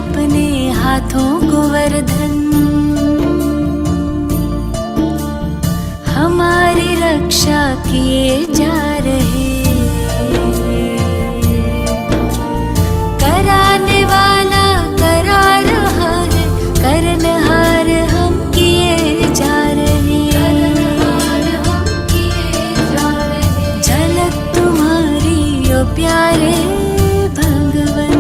अपने हाथों को वरदान, हमारी रक्षा किए जा रहे, कराने वाला करा रहा है, करनहार हम किए जा रहे, झलक तुम्हारी ओ प्यारे भगवन।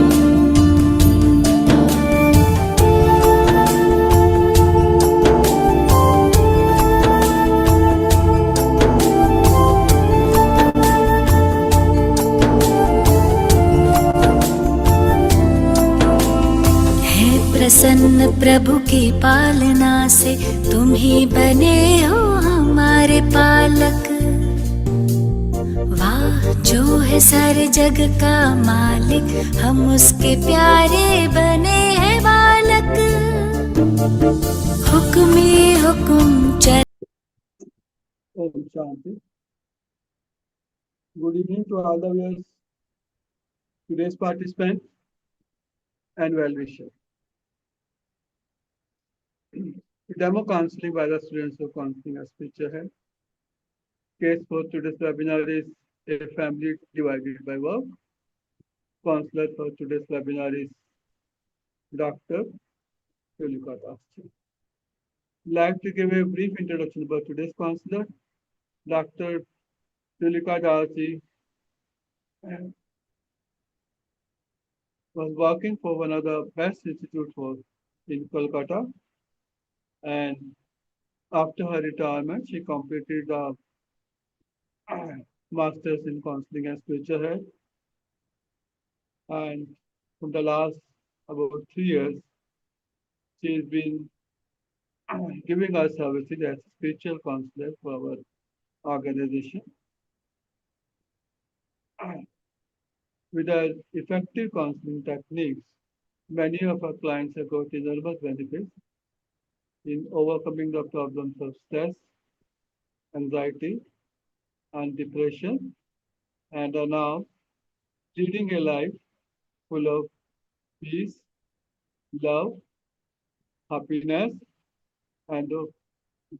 प्रसन्न प्रभु की पालना से तुम ही बने हो हमारे पालक, वाह जो है सारे जग का मालिक, हम उसके प्यारे बने हैं बालक, हुक्म ही हुक्म चल। Om Shanti. Good evening to all the viewers, today's participants and well-wishers. Demo counseling by the students of counseling as feature है. Case for today's webinar is a family divided by work. Counselor for today's webinar is Dr. Tulika Das. Like to give a brief introduction about today's counselor, Dr. Tulika Das was working for one of the best institutes in Kolkata, and after her retirement, she completed the Masters in Counseling and Spiritual Health. And from the last about 3 years, she has been giving us services as a spiritual counselor for our organization. With her effective counseling techniques, many of our clients have got enormous benefits in overcoming the problems of stress, anxiety, and depression, and are now leading a life full of peace, love, happiness, and of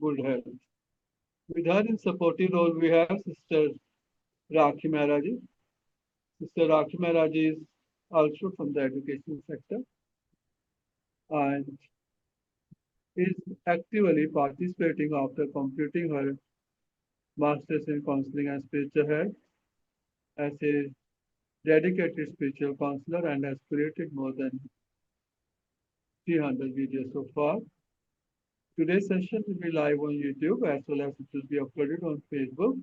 good health. With her in supportive role, we have Sister Rakhi Maharaji. Sister Rakhi Maharaji is also from the education sector and is actively participating after completing her Masters in Counseling and Spiritual Health as a dedicated spiritual counselor and has created more than 300 videos so far. Today's session will be live on YouTube as well as it will be uploaded on Facebook.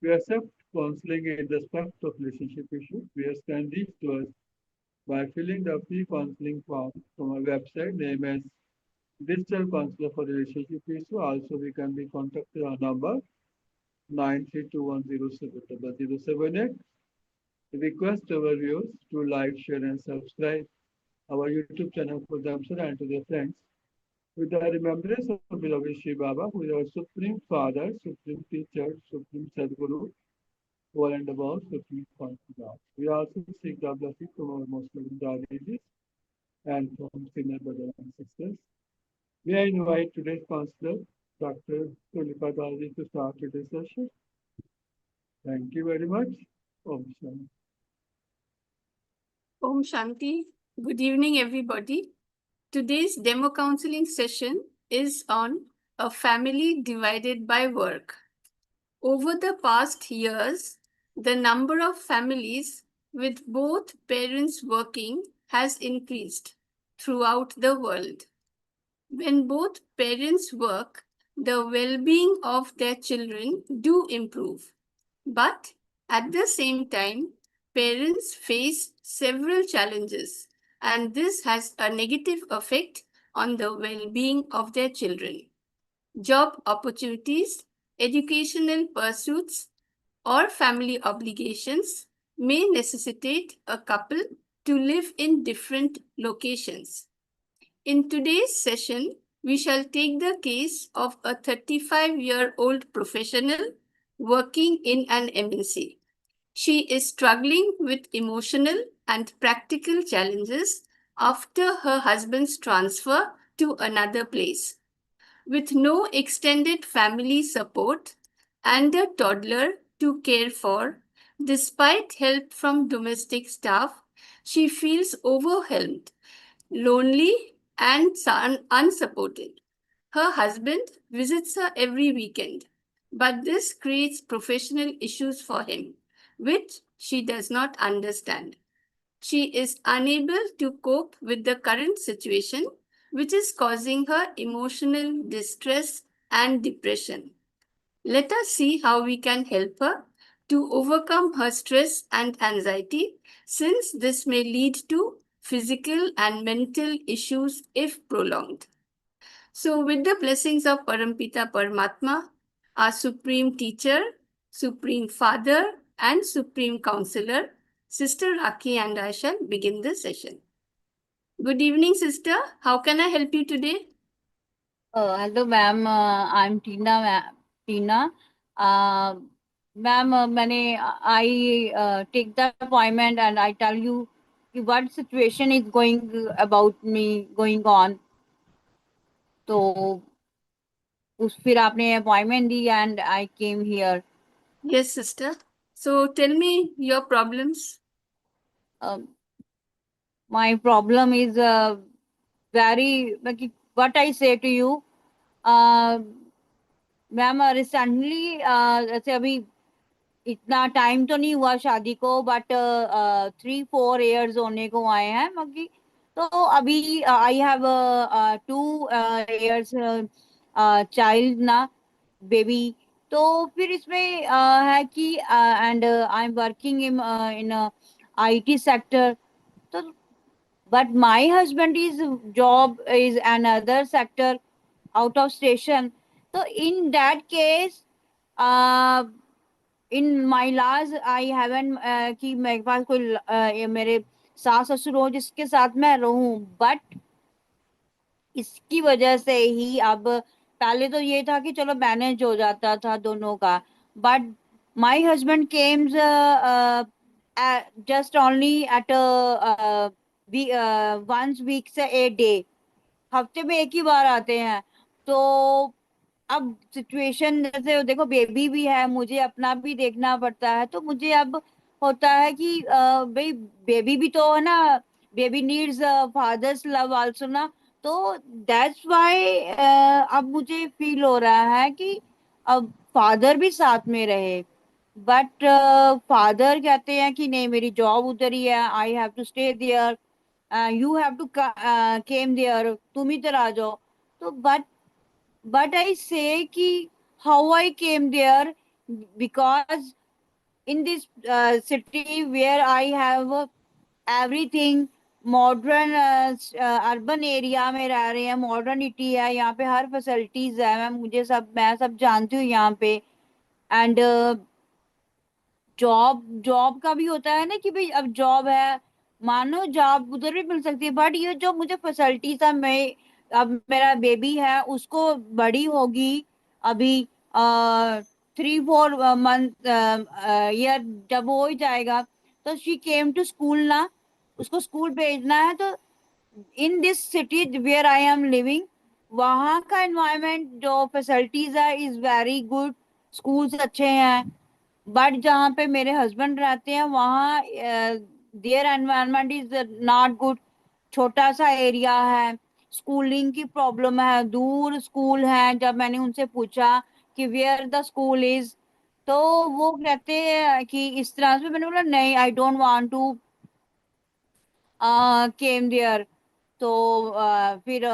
We accept counseling in respect of relationship issues. We are send these to us by filling the free counseling form from our website named as Digital Counselor for Relationship Issue. Also, we can be contacted on number 9321070078. Request our viewers to like, share, and subscribe our YouTube channel for themselves and to their friends. With the remembrance of beloved Shri Baba, who is our Supreme Father, Supreme Teacher, Supreme Sadguru, over and above Supreme Consciousness. We also seek the blessing from our most loving Dadis and from senior brothers and sisters. May I invite today's counselor, Dr. Tulika Das, to start today's session. Thank you very much. Om Shanti. Om Shanti. Good evening, everybody. Today's demo counseling session is on a family divided by work. Over the past years, the number of families with both parents working has increased throughout the world. When both parents work, the well-being of their children do improve. But at the same time, parents face several challenges, and this has a negative effect on the well-being of their children. Job opportunities, educational pursuits, or family obligations may necessitate a couple to live in different locations. In today's session, we shall take the case of a 35-year-old professional working in an MNC. She is struggling with emotional and practical challenges after her husband's transfer to another place. With no extended family support and a toddler to care for, despite help from domestic staff, she feels overwhelmed, lonely, and unsupported. Her husband visits her every weekend, but this creates professional issues for him, which she does not understand. She is unable to cope with the current situation, which is causing her emotional distress and depression. Let us see how we can help her to overcome her stress and anxiety, since this may lead to physical and mental issues if prolonged. So, with the blessings of Parampita Paramatma, our Supreme Teacher, Supreme Father, and Supreme Counselor, Sister Rakhi and I shall begin the session. Good evening, Sister. How can I help you today? Hello, ma'am. I'm Tina. Tina. Uh, Ma'am, I take the appointment and I tell you what situation is going about me going on. तो फिर आपने appointment the and I came here. Yes, Sister. So tell me your problems. My problem is very like what I say to you. Ma'am recently जैसे अभी इतना time तो नहीं हुआ शादी को बट 3-4 years होने को आए हैं मगी तो अभी आई हैव 2 years चाइल्ड ना बेबी तो फिर इसमें है कि and I am working in IT sector तो but my husband is job is another sector out of station so in that case uh, in my laws I haven't कि मेरे पास कोई मेरे सास ससुर हो जिसके साथ मैं रहूं बट इसकी वजह से ही अब पहले तो ये था कि चलो मैनेज हो जाता था दोनों का but my husband comes just only at once week से ए डे हफ्ते में एक ही बार आते हैं तो अब सिचुएशन जैसे देखो बेबी भी है मुझे अपना भी देखना पड़ता है तो मुझे अब होता है कि भाई बेबी भी तो है ना baby needs father's love also ना तो दैट्स व्हाई अब मुझे फील हो रहा है कि अब फादर भी साथ में रहे बट फादर कहते हैं कि नहीं मेरी जॉब उधर ही है I have to stay there you have to came there तुम इधर आ जाओ तो but I say ki how I came there because in this city where I have everything modern urban area में रह रहे हैं मॉडर्निटी है यहाँ पे हर फैसिलिटीज है मैं सब जानती हूँ यहाँ पे एंड जॉब का भी होता है ना कि भाई अब जॉब है मानो जॉब उधर भी मिल सकती है बट ये जो मुझे फैसिलिटीज है मैं अब मेरा बेबी है उसको बड़ी होगी अभी 3-4 मंथ ईयर जब हो ही जाएगा तो शी केम टू स्कूल ना उसको स्कूल भेजना है तो in this city where I am living वहाँ का एनवायरनमेंट जो फैसिलिटीज है इज वेरी गुड स्कूल्स अच्छे हैं बट जहाँ पे मेरे हस्बैंड रहते हैं वहाँ their environment is not good छोटा सा एरिया है स्कूलिंग की प्रॉब्लम है दूर स्कूल है जब मैंने उनसे पूछा कि वेयर द स्कूल इज तो वो कहते हैं कि इस तरह से मैंने बोला नहीं I don't want to came there तो फिर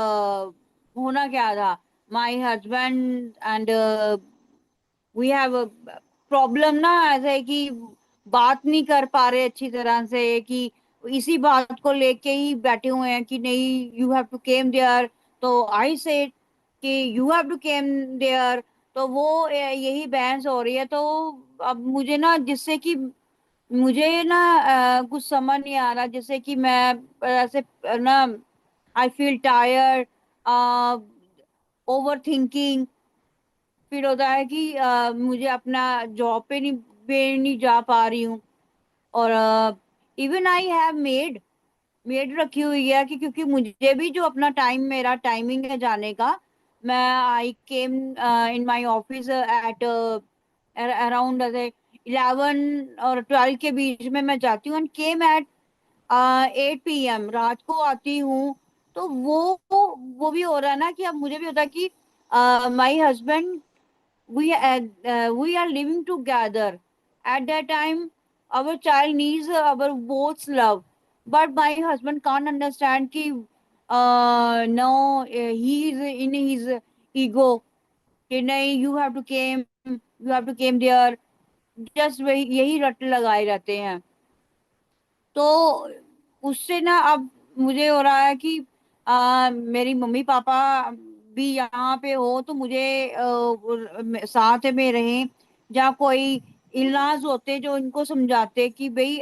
होना क्या था my husband and we have problem ना ऐसे कि बात नहीं कर पा रहे अच्छी तरह से कि इसी बात को लेके ही बैठे हुए हैं कि नहीं you have to came there तो आई सेड कि you have to came there तो वो यही बहस हो रही है तो अब मुझे ना जिससे कि मुझे ना कुछ समझ नहीं आ रहा जैसे कि मैं ऐसे ना I feel tired over thinking feel होता है कि मुझे अपना जॉब पे नहीं जा पा रही हूँ और even I have made made रखी हुई है कि क्योंकि मुझे भी जो अपना टाइम, मेरा टाइमिंग है जाने का, मैं I came in my office at around 11 और 12 के बीच में मैं जाती हूँ, एंड केम एट 8 PM रात को आती हूँ। तो वो भी हो रहा है ना कि अब मुझे भी होता है कि my husband, we are living together. At that time, our child needs our both love, but my husband can't understand कि no, he is in his ego कि नहीं, you have to came there, just वही यही रट लगाए रहते हैं। तो उससे ना अब मुझे हो रहा है कि मेरी मम्मी पापा भी यहाँ पे हो तो मुझे साथ में रहें, जहाँ कोई इलाज होते जो इनको समझाते कि भाई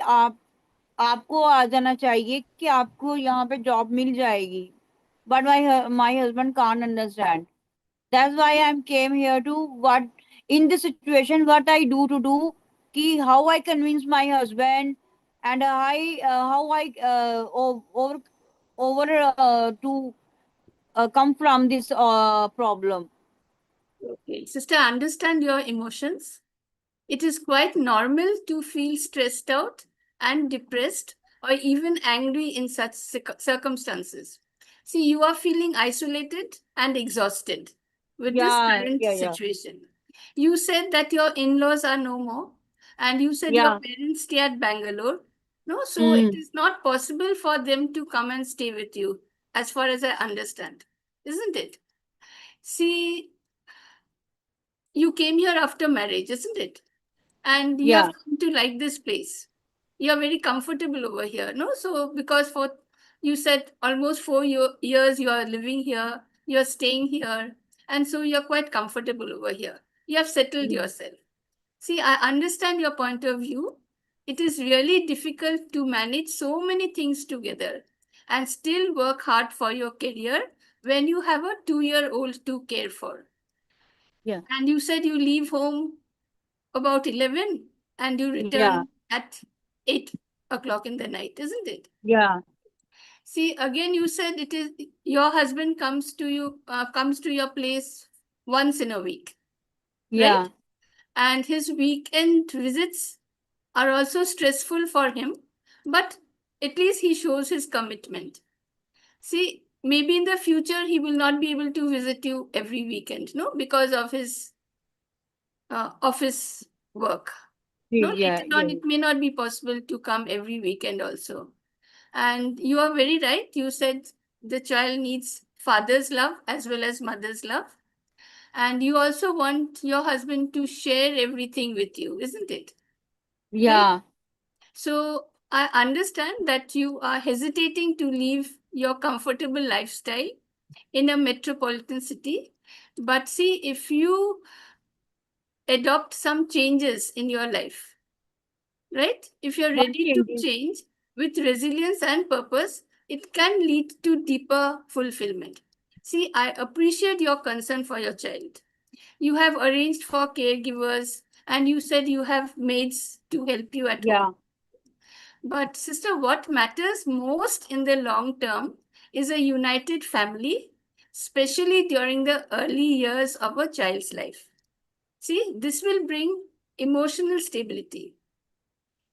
आपको आ जाना चाहिए कि आपको यहाँ पे जॉब मिल जाएगी, but my husband can't understand. That's why I came here to what in this situation what I do to do ki how I convince my husband, and how I over to come from this problem. Okay, sister, understand your emotions. It is quite normal to feel stressed out and depressed or even angry in such circumstances. See, you are feeling isolated and exhausted with this Yeah, current yeah, yeah, situation. You said that your in laws are no more, and you said your yeah. parents stay at Bangalore. No, so it Mm. is not possible for them to come and stay with you, as far as I understand, isn't it? See, you came here after marriage, isn't it? And you have Yeah, come to like this place. You're very comfortable over here, no? So, because for you said almost 4 years you are living here, you're staying here, and so you're quite comfortable over here. You have settled mm. yourself. See, I understand your point of view. It is really difficult to manage so many things together and still work hard for your career when you have a 2-year-old to care for. Yeah, And you said you leave home about 11 and you yeah, return at 8 o'clock in the night, isn't it? yeah, See, again, you said it is your husband comes to your place once in a week, right? yeah, And his weekend visits are also stressful for him, but at least he shows his commitment. See, maybe in the future he will not be able to visit you every weekend, no, because of his office work. No, yeah, later on, yeah, it may not be possible to come every weekend also. And you are very right. You said the child needs father's love as well as mother's love. And you also want your husband to share everything with you, isn't it? Right? yeah, So I understand that you are hesitating to leave your comfortable lifestyle in a metropolitan city. But see, if you adopt some changes in your life, right? If you're what ready to changes? change with resilience and purpose, it can lead to deeper fulfillment. See, I appreciate your concern for your child. You have arranged for caregivers and you said you have maids to help you at home. Yeah, But, sister, what matters most in the long term is a united family, especially during the early years of a child's life. See, this will bring emotional stability.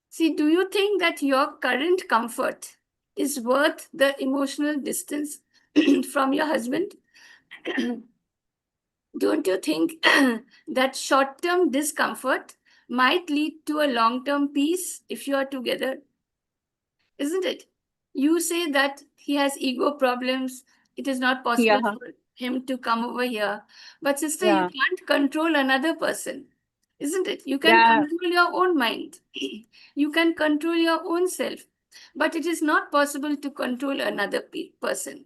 See, do you think that your current comfort is worth the emotional distance from your husband? Don't you think that short term discomfort might lead to a long term peace if you are together? Isn't it? You say that he has ego problems. It is not possible yeah, for him to come over here. But, sister, you yeah, can't control another person, isn't it? You can yeah, control your own mind, you can control your own self, but it is not possible to control another person.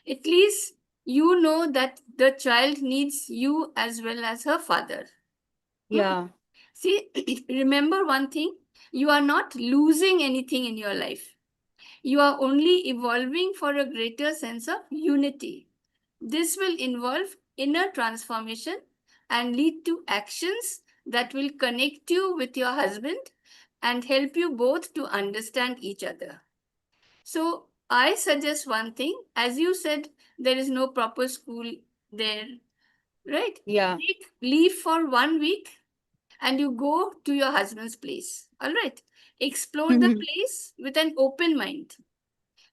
At least you know that the child needs you as well as her father. Hmm? yeah, See, remember one thing, you are not losing anything in your life. You are only evolving for a greater sense of unity. This will involve inner transformation and lead to actions that will connect you with your husband and help you both to understand each other. So, I suggest one thing. As you said, there is no proper school there, right? Yeah. Take leave for 1 week and you go to your husband's place. All right. Explore the place with an open mind.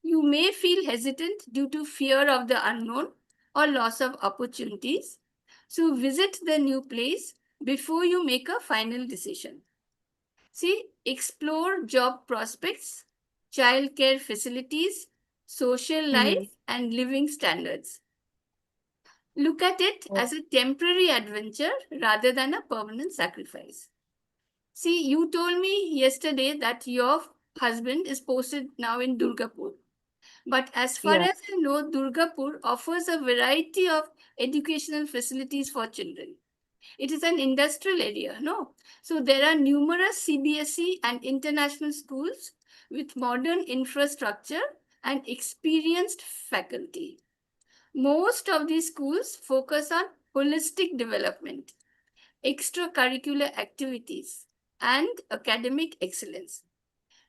You may feel hesitant due to fear of the unknown or loss of opportunities. So visit the new place before you make a final decision. See, explore job prospects, childcare facilities, social life, and living standards. Look at it as a temporary adventure rather than a permanent sacrifice. See, you told me yesterday that your husband is posted now in Durgapur. But as far Yeah. as I know, Durgapur offers a variety of educational facilities for children. It is an industrial area, no? So there are numerous CBSE and international schools with modern infrastructure and experienced faculty. Most of these schools focus on holistic development, extracurricular activities, and academic excellence.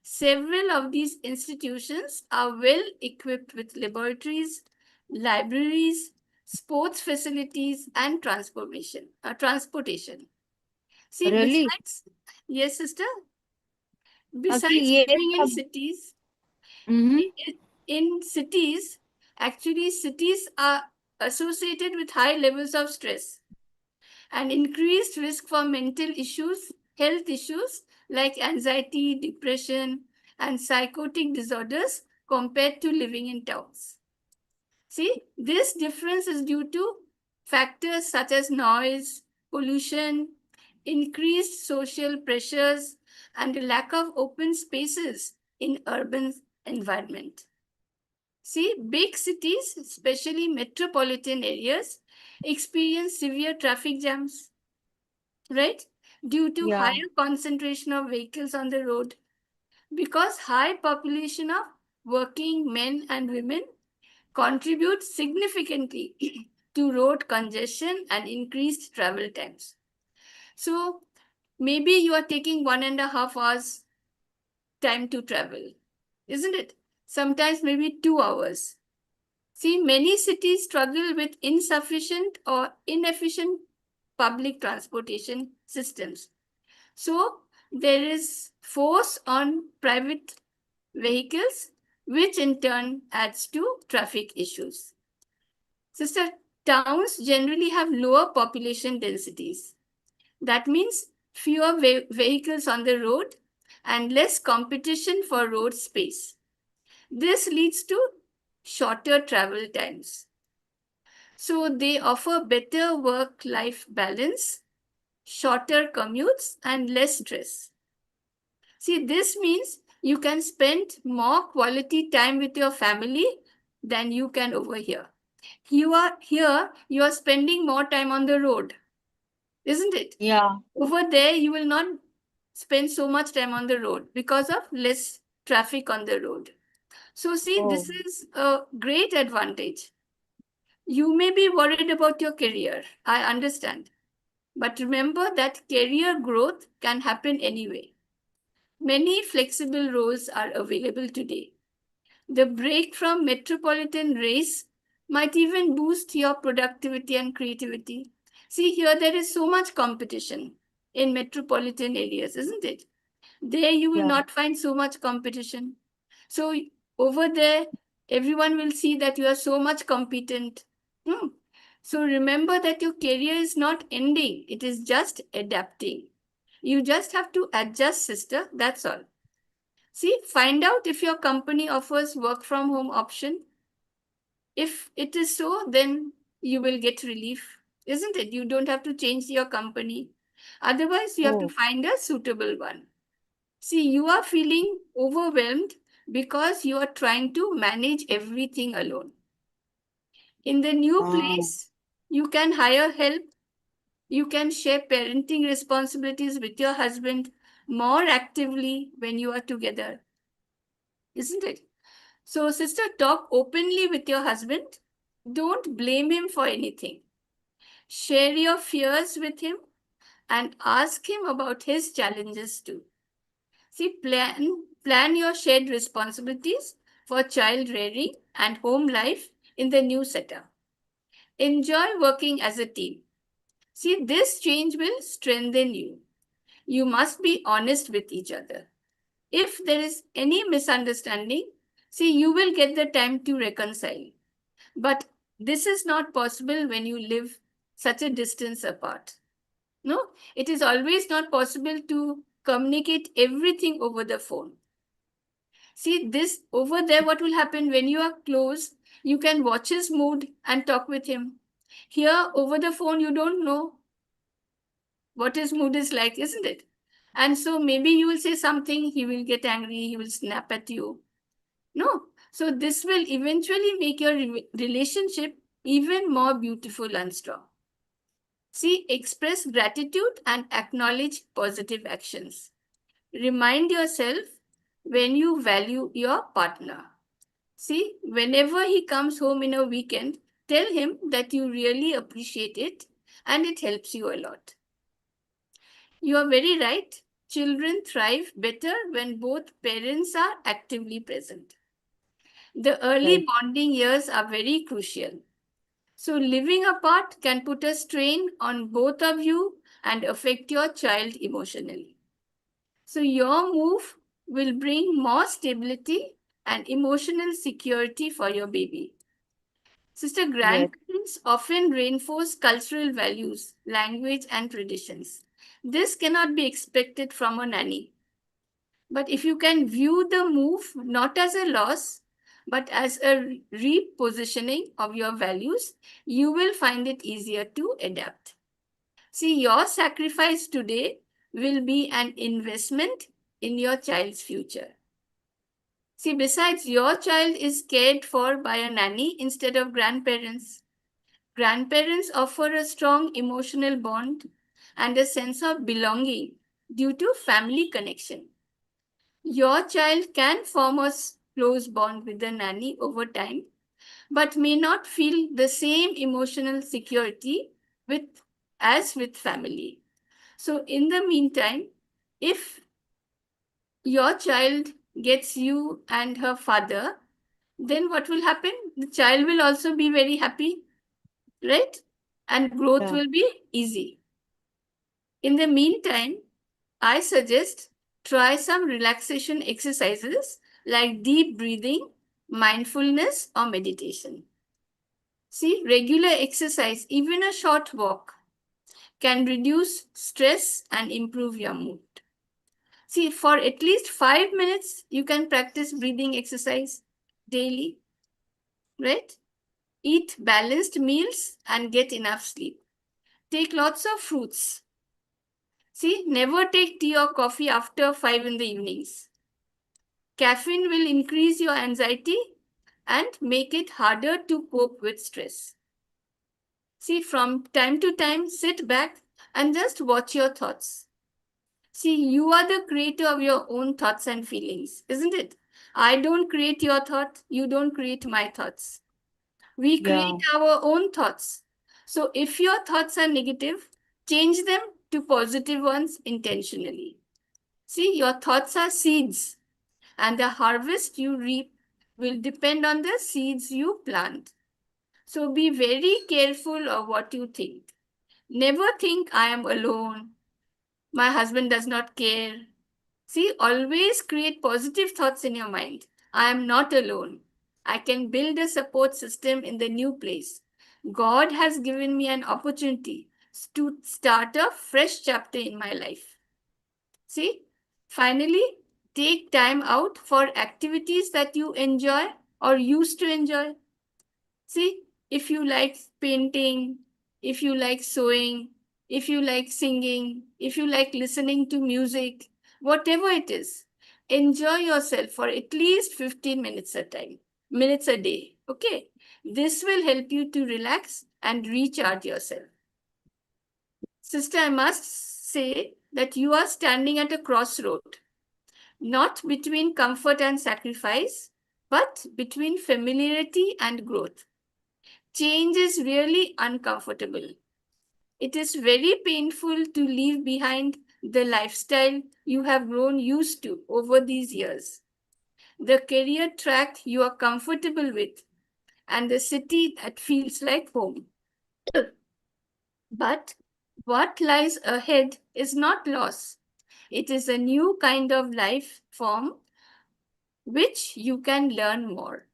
Several of these institutions are well equipped with laboratories, libraries, sports facilities, and transportation. See, Really? besides, yes, sister, कि besides ये living in सब cities, hmm in cities, actually, cities are associated with high levels of stress and increased risk for mental issues, health issues like anxiety, depression, and psychotic disorders compared to living in towns. See, this difference is due to factors such as noise, pollution, increased social pressures, and a lack of open spaces in urban environment. See, big cities, especially metropolitan areas, experience severe traffic jams, right? Due to Yeah. higher concentration of vehicles on the road. Because high population of working men and women contribute significantly to road congestion and increased travel times. So maybe you are taking 1.5 hours time to travel, isn't it? Sometimes maybe 2 hours. See, many cities struggle with insufficient or inefficient public transportation systems. So there is force on private vehicles, which in turn adds to traffic issues. Sister, towns generally have lower population densities. That means fewer vehicles on the road and less competition for road space. This leads to shorter travel times. So they offer better work-life balance, shorter commutes, and less stress. See, this means you can spend more quality time with your family than you can over here. You are spending more time on the road, isn't it? Yeah. Over there, you will not spend so much time on the road because of less traffic on the road. So, see, Oh. this is a great advantage. You may be worried about your career. I understand. But remember that career growth can happen anyway. Many flexible roles are available today. The break from metropolitan race might even boost your productivity and creativity. See, here there is so much competition in metropolitan areas, isn't it? There you will Yeah. not find so much competition. So over there, everyone will see that you are so much competent. Hmm. So remember that your career is not ending, it is just adapting. You just have to adjust, sister. That's all. See, find out if your company offers work from home option. If it is so, then you will get relief, isn't it? You don't have to change your company. Otherwise, you have to Oh. find a suitable one. See, you are feeling overwhelmed because you are trying to manage everything alone. In the new Oh. place, you can hire help. You can share parenting responsibilities with your husband more actively when you are together, isn't it? So, sister, talk openly with your husband. Don't blame him for anything. Share your fears with him and ask him about his challenges too. See, plan your shared responsibilities for child rearing and home life in the new setup. Enjoy working as a team. See, this change will strengthen you. You must be honest with each other. If there is any misunderstanding, see, you will get the time to reconcile. But this is not possible when you live such a distance apart. No, it is always not possible to communicate everything over the phone. See, this over there, what will happen when you are close? You can watch his mood and talk with him. Here, over the phone, you don't know what his mood is like, isn't it? And so maybe you will say something, he will get angry, he will snap at you. No. So this will eventually make your relationship even more beautiful and strong. See, express gratitude and acknowledge positive actions. Remind yourself when you value your partner. See, whenever he comes home in a weekend, tell him that you really appreciate it and it helps you a lot. You are very right. Children thrive better when both parents are actively present. The early Right. bonding years are very crucial. So, living apart can put a strain on both of you and affect your child emotionally. So, your move will bring more stability and emotional security for your baby. Sister, Yes. grandparents often reinforce cultural values, language, and traditions. This cannot be expected from a nanny. But if you can view the move not as a loss, but as a repositioning of your values, you will find it easier to adapt. See, your sacrifice today will be an investment in your child's future. See, besides, your child is cared for by a nanny instead of grandparents. Grandparents offer a strong emotional bond and a sense of belonging due to family connection. Your child can form a close bond with the nanny over time, but may not feel the same emotional security as with family. So, in the meantime, if your child gets you and her father, then what will happen? The child will also be very happy, right? And growth Yeah. will be easy. In the meantime, I suggest try some relaxation exercises like deep breathing, mindfulness, or meditation. See, regular exercise, even a short walk, can reduce stress and improve your mood. See, for at least 5 minutes, you can practice breathing exercise daily, right? Eat balanced meals and get enough sleep. Take lots of fruits. See, never take tea or coffee after 5 in the evenings. Caffeine will increase your anxiety and make it harder to cope with stress. See, from time to time, sit back and just watch your thoughts. See, you are the creator of your own thoughts and feelings, isn't it? I don't create your thought, you don't create my thoughts. We create Yeah. our own thoughts. So if your thoughts are negative, change them to positive ones intentionally. See, your thoughts are seeds, and the harvest you reap will depend on the seeds you plant. So be very careful of what you think. Never think I am alone. My husband does not care. See, always create positive thoughts in your mind. I am not alone. I can build a support system in the new place. God has given me an opportunity to start a fresh chapter in my life. See, finally, take time out for activities that you enjoy or used to enjoy. See, if you like painting, if you like sewing, if you like singing, if you like listening to music, whatever it is, enjoy yourself for at least 15 minutes a day. Okay. This will help you to relax and recharge yourself. Sister, I must say that you are standing at a crossroad, not between comfort and sacrifice, but between familiarity and growth. Change is really uncomfortable. It is very painful to leave behind the lifestyle you have grown used to over these years. the career track you are comfortable with, and the city that feels like home. But what lies ahead is not loss. It is a new kind of life form which you can learn more.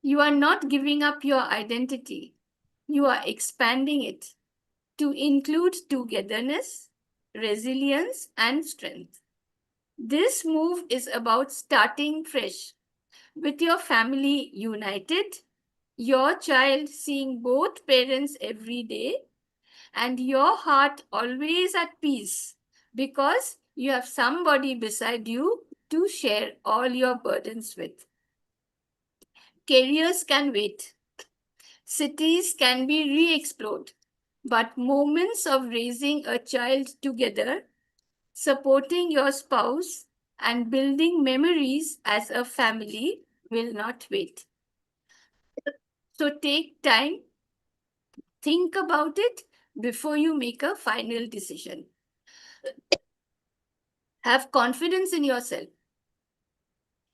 You are not giving up your identity, you are expanding it to include togetherness, resilience, and strength. This move is about starting fresh, with your family united, your child seeing both parents every day, and your heart always at peace because you have somebody beside you to share all your burdens with. Careers can wait, cities can be re explored, but moments of raising a child together, supporting your spouse, and building memories as a family will not wait. So take time, think about it before you make a final decision. Have confidence in yourself.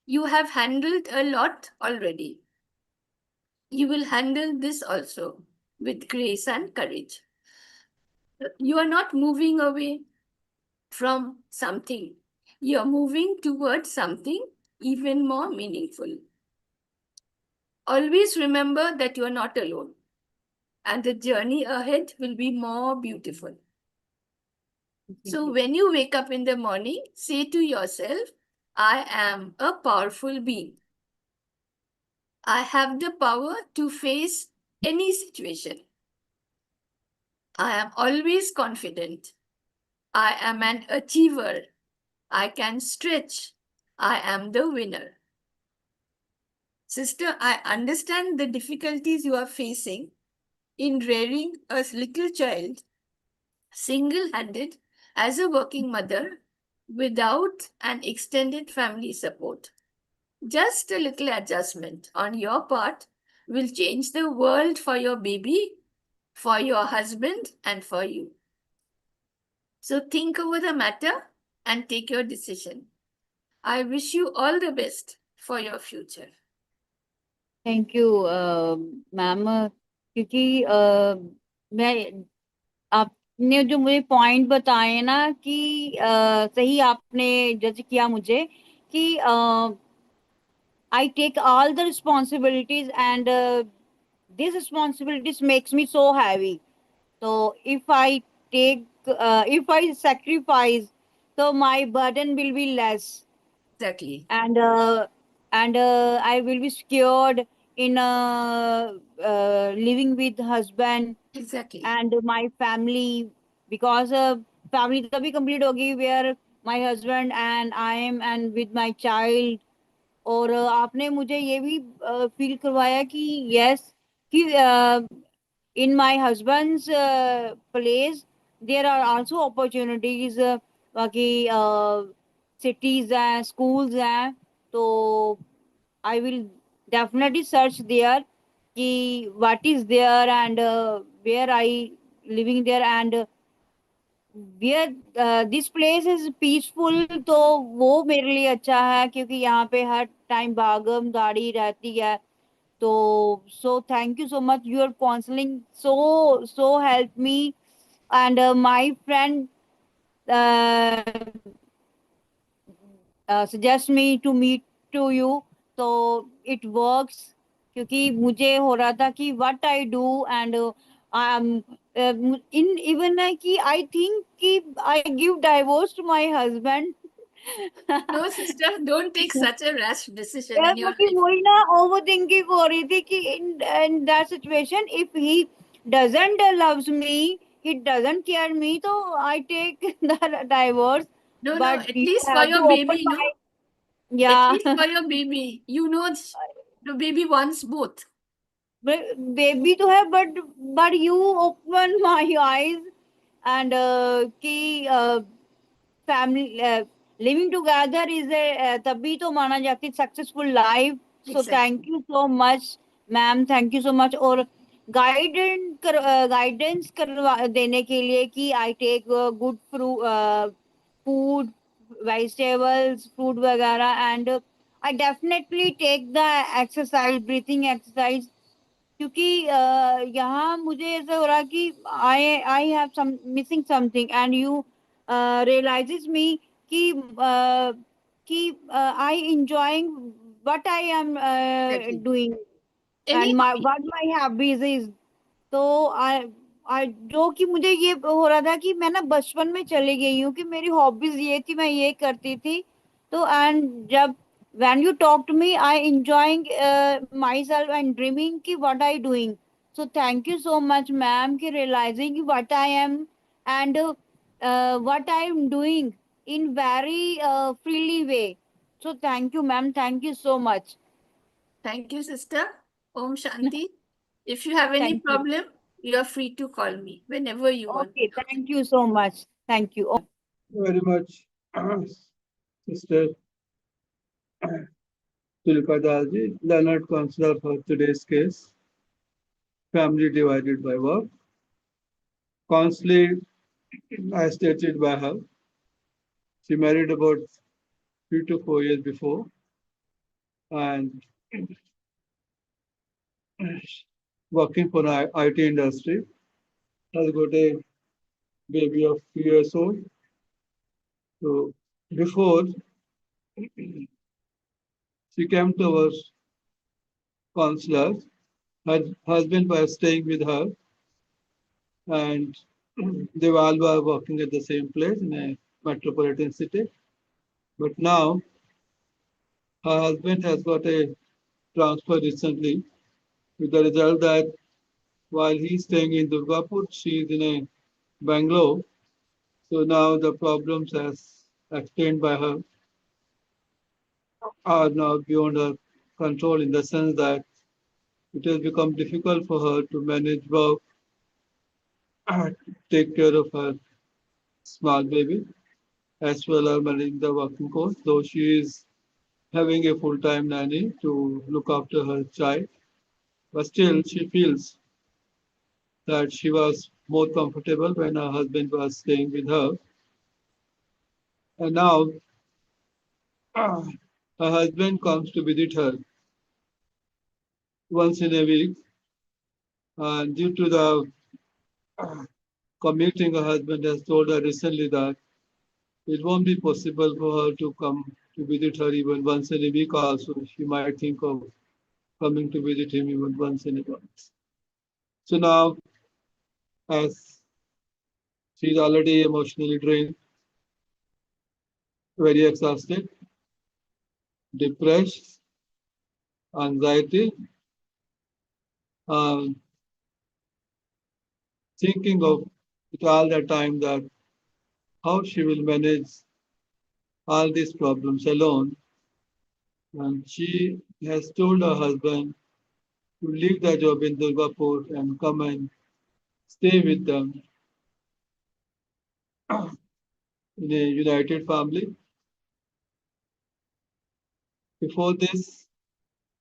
You have handled a lot already. You will handle this also with grace and courage. You are not moving away from something, you are moving towards something even more meaningful. Always remember that you are not alone, and the journey ahead will be more beautiful. So, when you wake up in the morning, say to yourself, I am a powerful being. I have the power to face any situation. I am always confident. I am an achiever. I can stretch. I am the winner. Sister, I understand the difficulties you are facing in rearing a little child single handed as a working mother without an extended family support. Just a little adjustment on your part will change the world for your baby, for your husband, and for you. So think over the matter and take your decision. I wish you all the best for your future. Thank you ma'am, क्योंकि मैं आपने जो मुझे point बताए ना कि सही आपने जज किया मुझे कि I take all the responsibilities, and these responsibilities makes me so heavy. So if I sacrifice, so my burden will be less, Exactly. and I will be secured in living with husband Exactly. and my family, because family तभी complete होगी where my husband and I am and with my child. और आपने मुझे ये भी feel करवाया कि yes कि in my husband's place there are also opportunities, बाकी सिटीज हैं, स्कूल्स हैं, तो I will definitely search there कि what is there and where I living there and this place is peaceful, तो वो मेरे लिए अच्छा है क्योंकि यहाँ पे हर टाइम भागम दाड़ी रहती है. तो सो thank you so much, your counselling so help me, and my friend suggest me to meet to you, so it works. क्योंकि मुझे हो रहा था कि what I do, and in even कि I think कि I give divorce to my husband. No, sister, don't take such a rash decision यार in your क्योंकि life. वही ना ओवर थिंकिंग हो रही थी कि in that situation if he doesn't loves me, he doesn't care me, so I take the divorce. No, no, But at you least for have to your open baby, no? my, At yeah. least for your baby. You know the baby wants both. Baby तो है, but you open my eyes, and कि family living together is a तभी तो माना जाती successful life. So Exactly. Thank you so much ma'am, thank you so much. और guidance करवा देने के लिए कि I take good food, vegetables, fruit वगैरह, and I definitely take the exercise, breathing exercise, क्योंकि यहाँ मुझे ऐसा हो रहा कि I have some missing something and you realises me कि I enjoying what I am Exactly. doing Any and what my hobbies is. तो आई जो कि मुझे ये हो रहा था कि मैं ना बचपन में चली गई हूँ कि मेरी हॉबीज ये थी, मैं ये करती थी। तो एंड जब when you talk to me I enjoying myself and dreaming कि what I doing. So thank you so much ma'am कि realising what I am and what I am doing in very freely way. So thank you ma'am, thank you so much. Thank you, sister. Om Shanti. If you have any thank you. problem, you are free to call me whenever you want. Okay, thank you so much, thank you. Very much, Sister Tulika Dalji, Leonard counselor for today's case, family divided by work. Counseling, as stated by her, she married about 3 to 4 years before, and working for the IT industry, has got a baby of 3 years old. So before she came to our counselor, her husband was staying with her, and they all were working at the same place in a metropolitan city. But now her husband has got a transfer recently, with the result that while he's staying in Durgapur, she's in a Bangalore. So now the problems as explained by her are now beyond her control, in the sense that it has become difficult for her to manage work, take care of her small baby, as well as managing the working course, though she is having a full-time nanny to look after her child. But still, she feels that she was more comfortable when her husband was staying with her. And now her husband comes to visit her once in a week. And due to the commuting, her husband has told her recently that it won't be possible for her to come to visit her even once in a week also. She might think of coming to visit him even once in a month. So now, as she's already emotionally drained, very exhausted, depressed, anxiety, um, thinking of it all the time that how she will manage all these problems alone. And she has told her husband to leave the job in Durgapur and come and stay with them in a united family. Before this,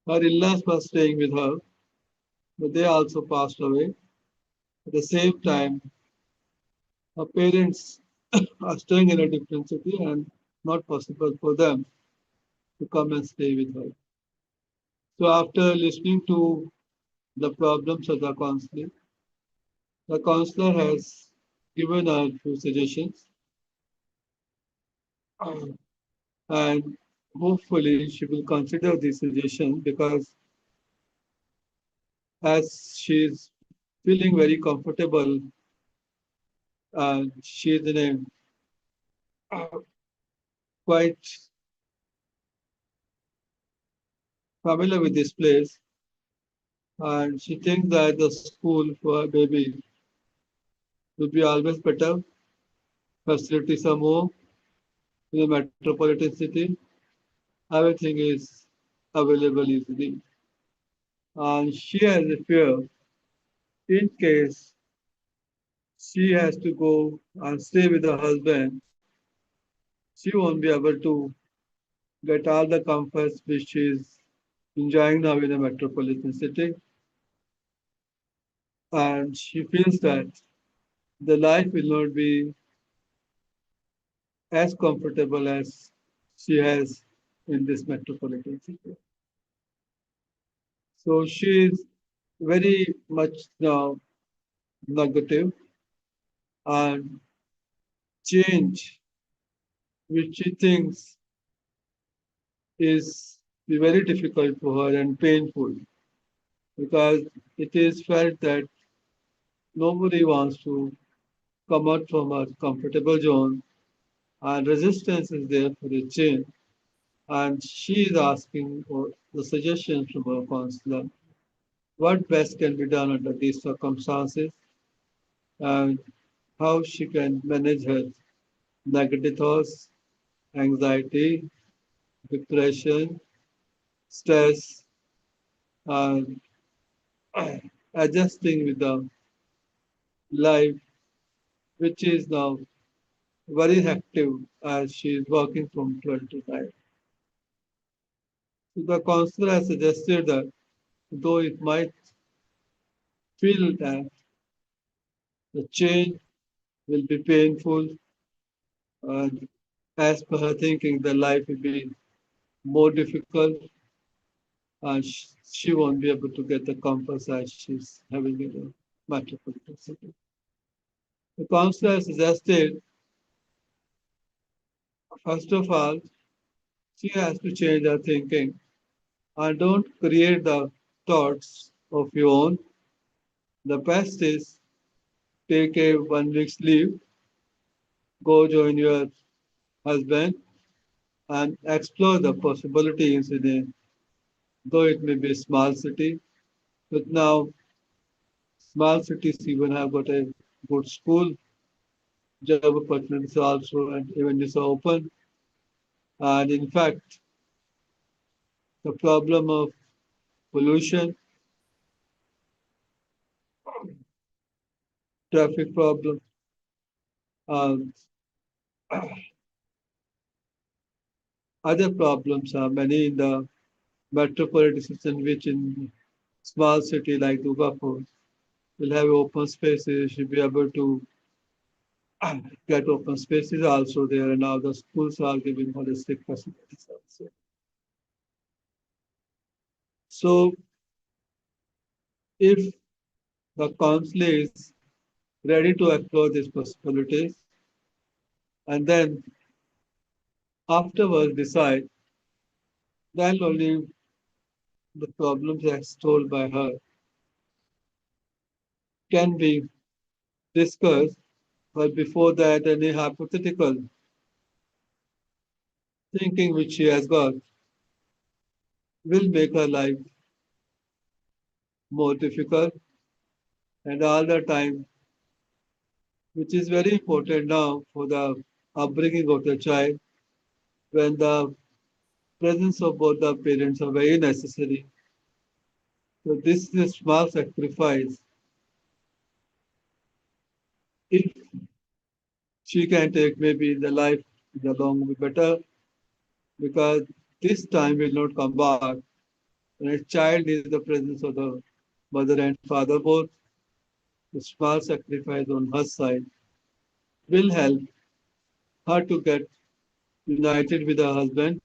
her in-laws were staying with her, but they also passed away. At the same time, her parents are staying in a different city and not possible for them to come and stay with her. So after listening to the problems of the counselor has given her a few suggestions, and hopefully she will consider these suggestions, because as she is feeling very comfortable and she is in a quite familiar with this place, and she thinks that the school for her baby will be always better, facilities are more in the metropolitan city, everything is available easily. And she has a fear in case she has to go and stay with her husband, she won't be able to get all the comforts which she is enjoying now in a metropolitan city. And she feels that the life will not be as comfortable as she has in this metropolitan city. So she is very much now negative, and change which she thinks is very difficult for her and painful, because it is felt that nobody wants to come out from a comfortable zone, and resistance is there for a change. And she is asking for the suggestions from her counselor what best can be done under these circumstances, and how she can manage her negative thoughts, anxiety, depression, stress, and adjusting with the life, which is now very active as she is working from 12 to 9. So the counselor has suggested that though it might feel that the change will be painful, and as per her thinking, the life will be more difficult, and she won't be able to get the comfort as she's having in the metropolitan city. The counselor suggested, first of all, she has to change her thinking and don't create the thoughts of your own. The best is take a 1 week's leave, go join your husband, and explore the possibilities in a, though it may be a small city, but now small cities even have got a good school, job opportunities also, and even is open. And in fact, the problem of pollution, traffic problem, and other problems are many in the metropolitan system, which in small city like Dugapur will have open spaces, should be able to get open spaces also there, and now the schools are giving holistic facilities also. So if the council is ready to explore these possibilities and then afterwards decide, then only the problems as told by her can be discussed, but before that any hypothetical thinking which she has got will make her life more difficult, and all the time, which is very important now for the upbringing of the child, when the presence of both the parents are very necessary. So this is a small sacrifice. If she can take, maybe the life in the long will be better, because this time will not come back. When a child needs the presence of the mother and father both, the small sacrifice on her side will help her to get united with her husband,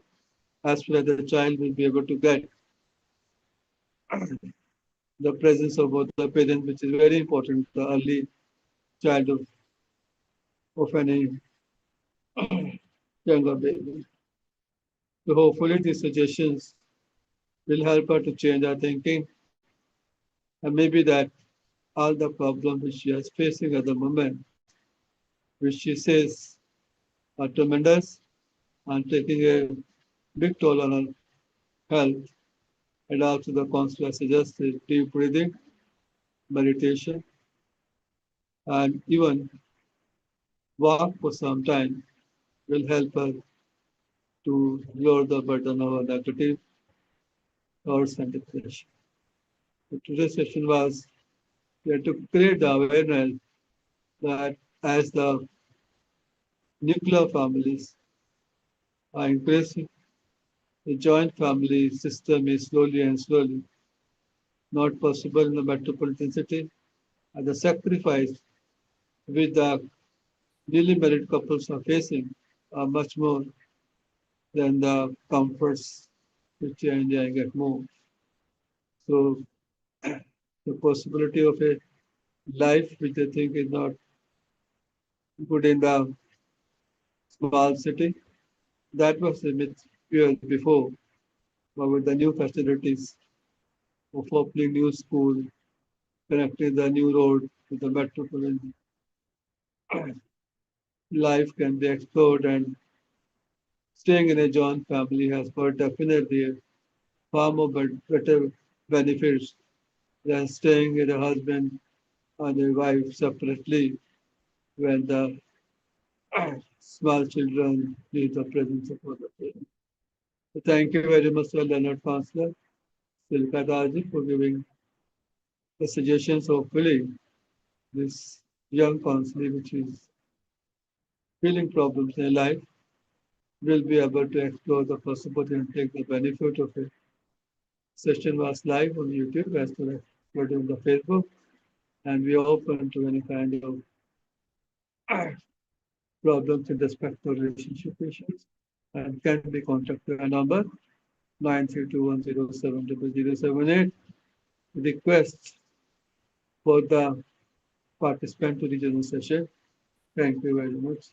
as well as the child will be able to get the presence of both the parents, which is very important, the early childhood of any younger baby. So hopefully these suggestions will help her to change her thinking, and maybe that all the problems which she is facing at the moment, which she says are tremendous and taking a big toll on her health, and also the counselor suggested deep breathing, meditation, and even walk for some time will help her to lower the burden of her negative thoughts and depression. So today's session was we had to create the awareness that as the nuclear families are increasing, the joint family system is slowly and slowly not possible in the metropolitan city, and the sacrifice which the newly married couples are facing are much more than the comforts which they are enjoying at home. So the possibility of a life which they think is not good in the small city, that was a myth years before. But with the new facilities of opening new school, connecting the new road with the metropolitan, life can be explored, and staying in a joint family has got definitely far more better benefits than staying with a husband and a wife separately when the small children need the presence of other parents. So thank you very much, Sir Leonard Counselor, Silka Daji, for giving the suggestions. Hopefully, this young counselor, which is feeling problems in life, will be able to explore the possibility and take the benefit of it. Session was live on YouTube as well as on the Facebook, and we are open to any kind of problems in respect to relationship issues, and can be contacted at number 93210700078. Requests for the participant to the general session. Thank you very much.